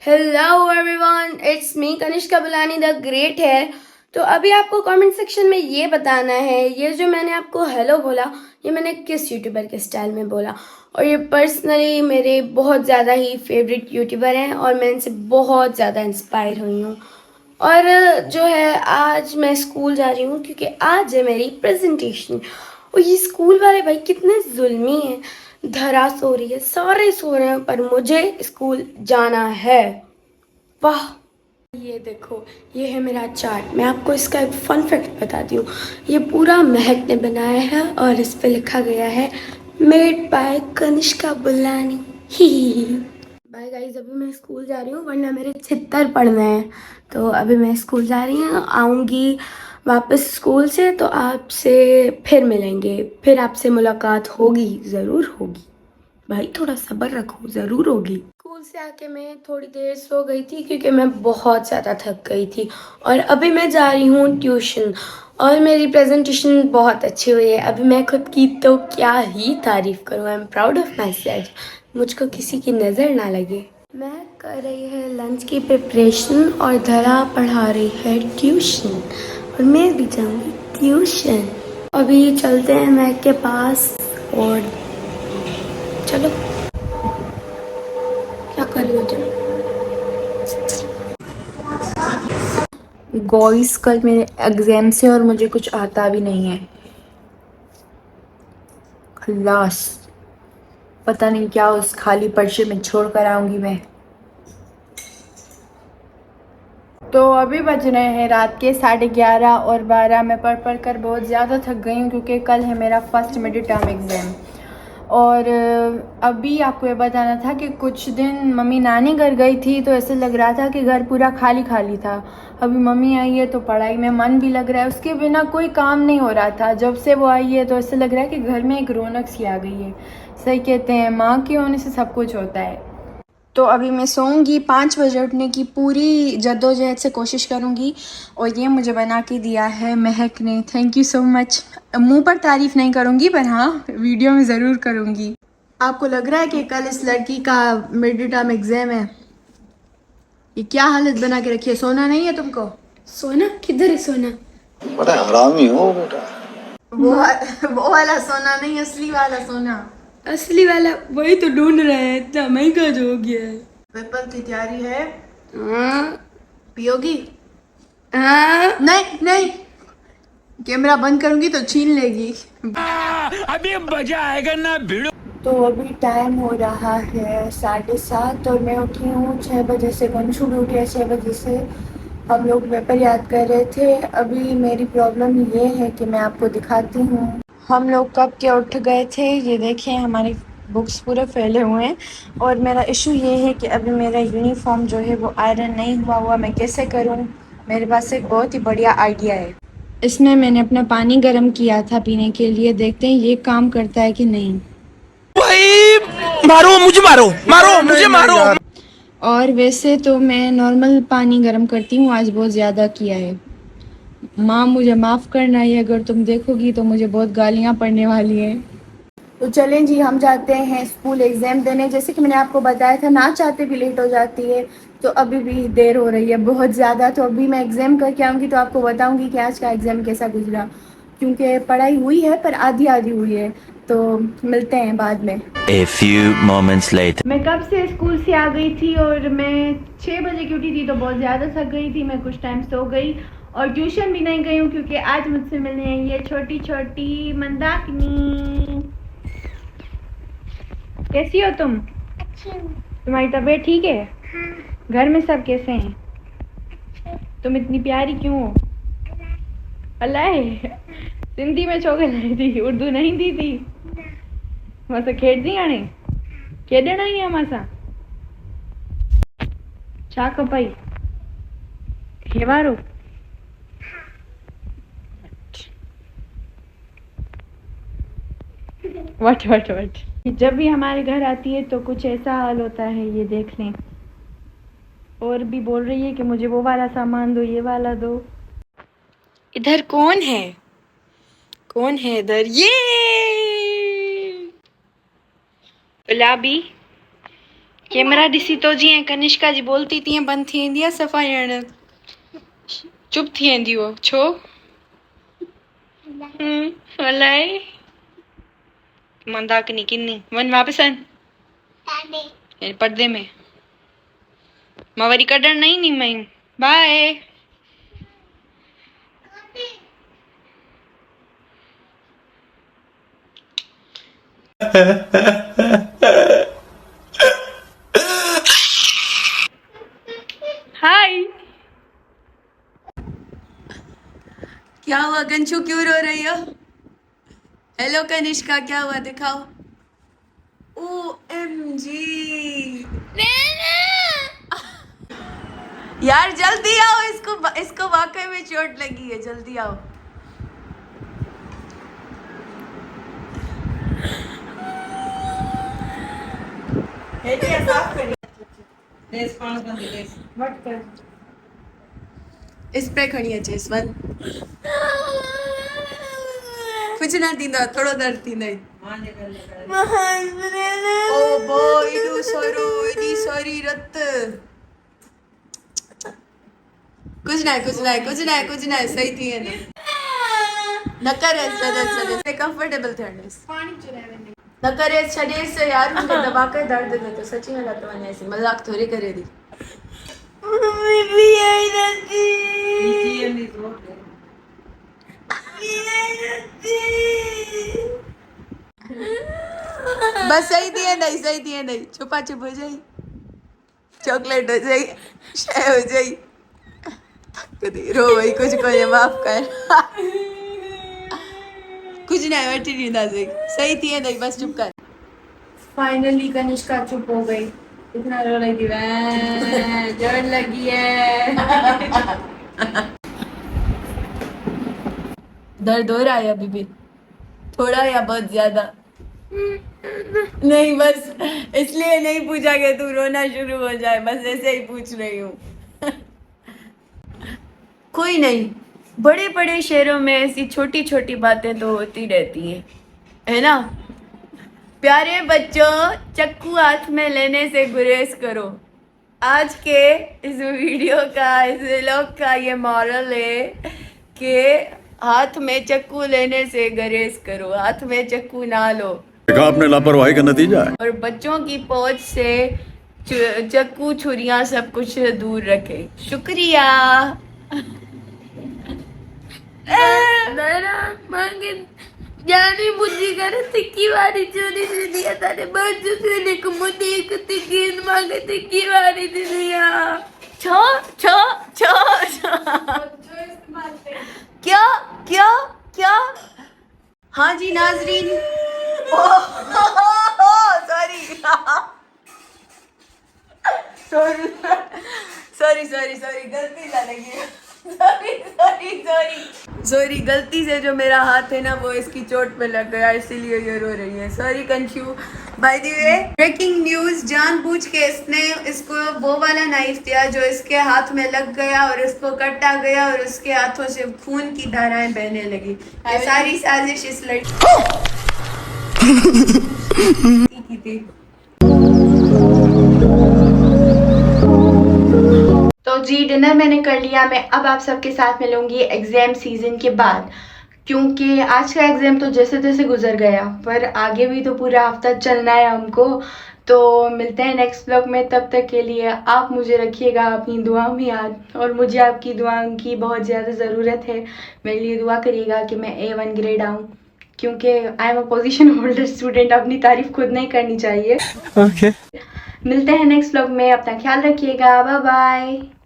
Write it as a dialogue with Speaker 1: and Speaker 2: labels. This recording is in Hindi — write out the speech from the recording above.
Speaker 1: Hello everyone, it's me Kanishka Bulani the great है। तो अभी आपको कमेंट सेक्शन में ये बताना है, ये जो मैंने आपको हेलो बोला, ये मैंने किस यूट्यूबर के स्टाइल में बोला। और ये पर्सनली मेरे बहुत ज़्यादा ही फेवरेट यूट्यूबर हैं और मैं इनसे बहुत ज़्यादा इंस्पायर हुई हूँ। और जो है, आज मैं स्कूल जा रही हूँ क्योंकि आज है मेरी प्रेजेंटेशन। और ये स्कूल वाले भाई कितने जुल्मी हैं। धरा सो रही है, सारे सो रहे हैं, पर मुझे स्कूल जाना है। वाह, ये देखो, ये है मेरा चार्ट। मैं आपको इसका एक फन फैक्ट बताती हूँ। ये पूरा महक ने बनाया है और इस पे लिखा गया है मेड बाय कनिष्का बुलानी। ही बाय गाइस, अभी मैं स्कूल जा रही हूँ वरना मेरे छित्तर पड़ने हैं। तो अभी मैं स्कूल जा रही हूँ, आऊँगी वापस स्कूल से तो आपसे फिर मिलेंगे, फिर आपसे मुलाकात होगी, ज़रूर होगी। भाई थोड़ा सब्र रखो, ज़रूर होगी। स्कूल से आके मैं थोड़ी देर सो गई थी क्योंकि मैं बहुत ज़्यादा थक गई थी। और अभी मैं जा रही हूँ ट्यूशन और मेरी प्रेजेंटेशन बहुत अच्छी हुई है। अभी मैं खुद की तो क्या ही तारीफ़ करूँ, I am proud of my self. मुझको किसी की नज़र ना लगे। मैं कर रही है लंच की प्रिपरेशन और धरा पढ़ा रही है ट्यूशन, और मैं भी जाऊँगी ट्यूशन। अभी चलते हैं मैक के पास और चलो, क्या कर रही हो तुम?
Speaker 2: गॉइस, कल मेरे एग्जाम से और मुझे कुछ आता भी नहीं है। खल्लास, पता नहीं क्या उस खाली पर्चे में छोड़ कर आऊंगी मैं। तो अभी बज रहे हैं रात के 11:30 और 12। मैं पढ़ कर बहुत ज़्यादा थक गई हूँ क्योंकि कल है मेरा फर्स्ट मिड टर्म एग्ज़ाम। और अभी आपको ये बताना था कि कुछ दिन मम्मी नानी घर गई थी तो ऐसे लग रहा था कि घर पूरा खाली खाली था। अभी मम्मी आई है तो पढ़ाई में मन भी लग रहा है, उसके बिना कोई काम नहीं हो रहा था। जब से वो आई है तो ऐसे लग रहा है कि घर में एक रौनक सी आ गई है। सही कहते हैं, माँ के होने से सब कुछ होता है। तो अभी मैं सोऊंगी, 5 बजे उठने की पूरी जद्दोजहद से कोशिश करूंगी। और ये मुझे बना के दिया है महक ने, थैंक यू सो मच। मुंह पर तारीफ़ नहीं करूंगी पर हाँ, वीडियो में ज़रूर करूंगी। आपको लग रहा है कि कल इस लड़की का मिड टर्म एग्ज़ाम है? ये क्या हालत बना के रखी है, सोना नहीं है तुमको?
Speaker 1: सोना किधर है सोना?
Speaker 3: बड़ा हरामी हो बेटा।
Speaker 2: वो वाला सोना नहीं, असली वाला सोना।
Speaker 1: असली वाला वही तो ढूंढ रहे हैं, इतना महंगा जो हो गया है।
Speaker 2: पेपर की तैयारी है?
Speaker 1: हाँ
Speaker 2: पियोगी?
Speaker 1: हाँ।
Speaker 2: नहीं नहीं, कैमरा बंद करूंगी तो छीन लेगी।
Speaker 4: अभी मजा आएगा ना भिड़ो।
Speaker 2: तो अभी टाइम हो रहा है 7:30 और मैं उठी हूँ 6 बजे से। वंशु भी उठी है 6 बजे से। हम लोग पेपर याद कर रहे थे। अभी मेरी प्रॉब्लम ये है कि मैं आपको दिखाती हूँ हम लोग कब के उठ गए थे। ये देखें, हमारी बुक्स पूरे फैले हुए हैं। और मेरा इशू ये है कि अभी मेरा यूनिफॉर्म जो है वो आयरन नहीं हुआ मैं कैसे करूँ। मेरे पास एक बहुत ही बढ़िया आइडिया है। इसमें मैंने अपना पानी गर्म किया था पीने के लिए, देखते हैं ये काम करता है कि नहीं।
Speaker 4: मारो मुझे, मारो मारो मुझे, मारो।
Speaker 2: और वैसे तो मैं नॉर्मल पानी गर्म करती हूँ, आज बहुत ज़्यादा किया है। माँ मुझे माफ़ करना, ये अगर तुम देखोगी तो मुझे बहुत गालियाँ पड़ने वाली हैं। तो चलें जी, हम जाते हैं स्कूल एग्ज़ाम देने। जैसे कि मैंने आपको बताया था, ना चाहते भी लेट हो जाती है, तो अभी भी देर हो रही है बहुत ज़्यादा। तो अभी मैं एग्ज़ाम करके आऊँगी तो आपको बताऊँगी कि आज का एग्ज़ाम कैसा गुजरा, क्योंकि पढ़ाई हुई है पर आधी आधी हुई है। तो मिलते हैं बाद में।
Speaker 4: A few moments later.
Speaker 2: मैं कब से स्कूल से आ गई थी और मैं 6 बजे की उठी थी तो बहुत ज़्यादा थक गई थी। मैं कुछ टाइम सो गई और ट्यूशन भी नहीं गई हूँ क्योंकि आज मुझसे मिलने आई है छोटी छोटी मंदाकिनी। कैसी हो तुम?
Speaker 5: अच्छी हूँ।
Speaker 2: तुम्हारी तबीयत ठीक है?
Speaker 5: हाँ।
Speaker 2: घर में सब कैसे हैं? तुम इतनी प्यारी क्यों हो? अल्लाह, सिंधी में छो ॻाल्हाए थी, उर्दू नहीं दी थी? मां खेॾंदी हाणे खेॾण आई आहियां। मां छा खपई? हे वारो? What what what. जब भी हमारे घर आती है तो कुछ ऐसा हाल होता है, ये देख लें। और भी बोल रही है कि मुझे वो वाला सामान दो, ये वाला दो। इधर कौन है? कौन है इधर? ये गुलाबी, कैमरा ॾिसी तो जीअं कनिष्का जी बोलती तीअं बंदि थी वेंदी आहे सफ़ा ॼण चुप थी वेंदी हो छो अलाए मंदाकिनी किन्नी वन वापस आन पर्दे में मां वरी कढण न ईंदी मई बाय हाय क्या हुआ गंशु क्यों रो रही हो हेलो कनिष्का क्या हुआ दिखाओ OMG यार जल्दी आओ इसको वाकई में चोट लगी है जल्दी आओ इस पे खड़ी है चेस वन कुछ ना थींदो थोड़ो दर्द थींदो ओ बो इडू सोरो इडी सोरी रत कुछ ना सही थी है न करे सदे कंफर्टेबल थियणेस न करे छडेस यार मुझे दबा कर दर्द दे तो सच्ची में लत वने ऐसी मजाक थोड़ी करे दी मम्मी भी आई रहती बस सही थी नहीं छुपा छुप हो जाई चॉकलेट हो जाई शय हो जाई कदी रो भाई कुछ को ये माफ कर कुछ ना वठी नींदा सही थी नहीं बस चुप कर फाइनली कनिष्का चुप हो गई इतना रो रही थी जोर लगी है दर्द हो रहा है अभी भी थोड़ा या बहुत ज्यादा नहीं बस इसलिए नहीं पूछा कि तू रोना शुरू हो जाए बस ऐसे ही पूछ रही हूँ कोई नहीं बड़े बड़े शहरों में ऐसी छोटी छोटी बातें तो होती रहती है ना प्यारे बच्चों चक्कू हाथ में लेने से गुरेज करो आज के इस वीडियो का इस व्लॉग का ये मॉरल है कि हाथ में चक्कू लेने से गुरेज करो हाथ में चक्कू ना लो
Speaker 3: आपने लापरवाही का नतीजा है
Speaker 2: और बच्चों की पहुंच से चक्कू छुरियां सब कुछ दूर रखे शुक्रिया जानी बुद्धि करे तिक्की वाली चोरी से दिया तारे बच्चों से लेकर मुझे एक तिक्की मांगे तिक्की वाली से दिया छो छो छो क्या क्या क्या हाँ जी नाजरीन सॉरी गलती ना लगी सॉरी गलती से जो मेरा हाथ है ना वो इसकी चोट पे लग गया इसीलिए ये रो रही है sorry Kanshu by the way breaking news जानबूझ के इसने इसको वो वाला नाइफ दिया जो इसके हाथ में लग गया और इसको कटा गया और उसके हाथों से खून की धाराएं बहने लगी ये सारी साजिश इस लड़की की थी तो जी डिनर मैंने कर लिया मैं अब आप सबके साथ मिलूंगी एग्जाम सीजन के बाद क्योंकि आज का एग्जाम तो जैसे तैसे गुजर गया पर आगे भी तो पूरा हफ्ता चलना है हमको तो मिलते हैं नेक्स्ट ब्लॉग में तब तक के लिए आप मुझे रखिएगा अपनी दुआ में याद और मुझे आपकी दुआओं की बहुत ज़्यादा ज़रूरत है मेरे लिए दुआ करिएगा कि मैं A1 ग्रेड आऊँ क्योंकि I am a position holder student अपनी तारीफ खुद नहीं करनी चाहिए मिलते हैं नेक्स्ट ब्लॉग में अपना ख्याल रखिएगा बाय बाय